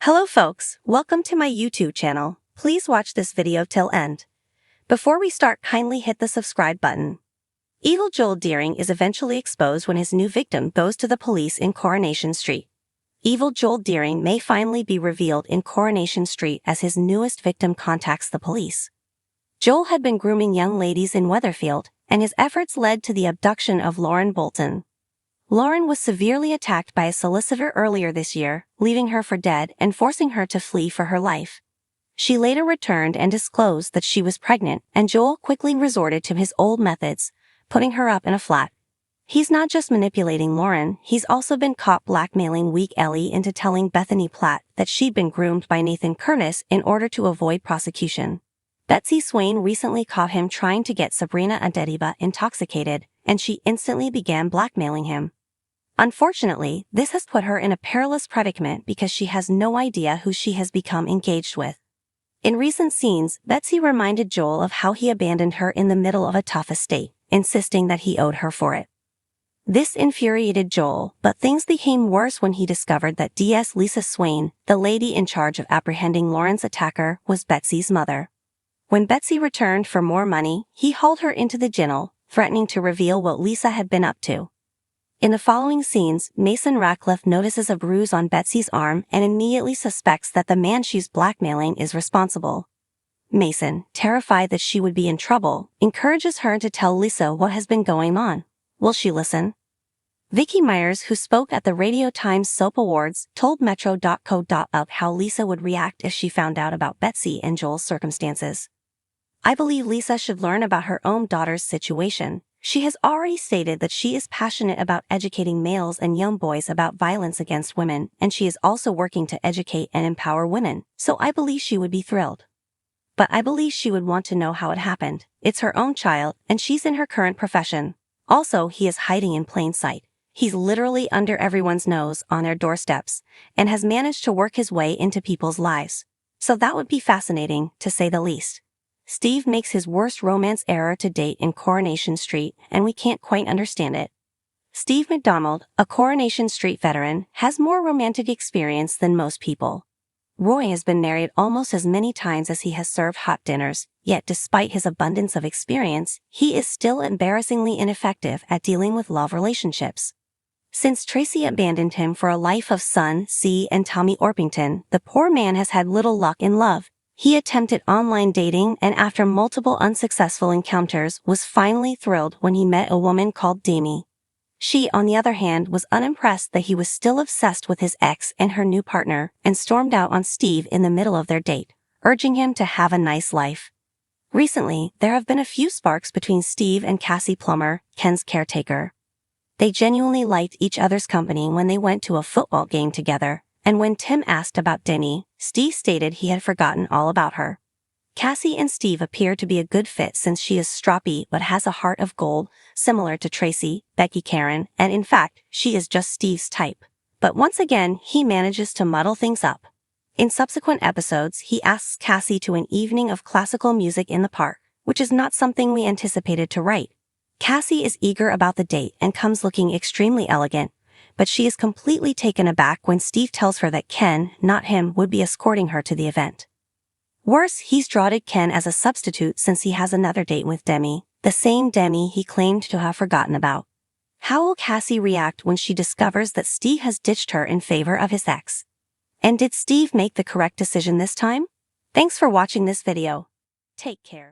Hello folks, welcome to my YouTube channel. Please watch this video till end. Before we start, kindly hit the subscribe button. Evil Joel Deering is eventually exposed when his new victim goes to the police in Coronation Street. Evil Joel Deering may finally be revealed in Coronation Street as his newest victim contacts the police. Joel had been grooming young ladies in Weatherfield, and his efforts led to the abduction of Lauren Bolton. Lauren was severely attacked by a solicitor earlier this year, leaving her for dead and forcing her to flee for her life. She later returned and disclosed that she was pregnant, and Joel quickly resorted to his old methods, putting her up in a flat. He's not just manipulating Lauren, he's also been caught blackmailing weak Ellie into telling Bethany Platt that she'd been groomed by Nathan Curtis in order to avoid prosecution. Betsy Swain recently caught him trying to get Sabrina Adediba intoxicated, and she instantly began blackmailing him. Unfortunately, this has put her in a perilous predicament because she has no idea who she has become engaged with. In recent scenes, Betsy reminded Joel of how he abandoned her in the middle of a tough estate, insisting that he owed her for it. This infuriated Joel, but things became worse when he discovered that DS Lisa Swain, the lady in charge of apprehending Lauren's attacker, was Betsy's mother. When Betsy returned for more money, he hauled her into the jail, threatening to reveal what Lisa had been up to. In the following scenes, Mason Ratcliffe notices a bruise on Betsy's arm and immediately suspects that the man she's blackmailing is responsible. Mason, terrified that she would be in trouble, encourages her to tell Lisa what has been going on. Will she listen? Vicky Myers, who spoke at the Radio Times Soap Awards, told Metro.co.uk how Lisa would react if she found out about Betsy and Joel's circumstances. I believe Lisa should learn about her own daughter's situation. She has already stated that she is passionate about educating males and young boys about violence against women, and she is also working to educate and empower women, so I believe she would be thrilled. But I believe she would want to know how it happened. It's her own child, and she's in her current profession. Also, he is hiding in plain sight. He's literally under everyone's nose on their doorsteps, and has managed to work his way into people's lives. So that would be fascinating, to say the least. Steve makes his worst romance error to date in Coronation Street, and we can't quite understand it. Steve McDonald, a Coronation Street veteran, has more romantic experience than most people. Roy has been married almost as many times as he has served hot dinners, yet despite his abundance of experience, he is still embarrassingly ineffective at dealing with love relationships. Since Tracy abandoned him for a life of Sun, C, and Tommy Orpington, the poor man has had little luck in love. He attempted online dating and after multiple unsuccessful encounters was finally thrilled when he met a woman called Damie. She, on the other hand, was unimpressed that he was still obsessed with his ex and her new partner and stormed out on Steve in the middle of their date, urging him to have a nice life. Recently, there have been a few sparks between Steve and Cassie Plummer, Ken's caretaker. They genuinely liked each other's company when they went to a football game together. And when Tim asked about Denny, Steve stated he had forgotten all about her. Cassie and Steve appear to be a good fit since she is stroppy but has a heart of gold, similar to Tracy, Becky Karen, and in fact, she is just Steve's type. But once again, he manages to muddle things up. In subsequent episodes, he asks Cassie to an evening of classical music in the park, which is not something we anticipated to write. Cassie is eager about the date and comes looking extremely elegant, but she is completely taken aback when Steve tells her that Ken, not him, would be escorting her to the event. Worse, he's drafted Ken as a substitute since he has another date with Demi, the same Demi he claimed to have forgotten about. How will Cassie react when she discovers that Steve has ditched her in favor of his ex? And did Steve make the correct decision this time? Thanks for watching this video. Take care.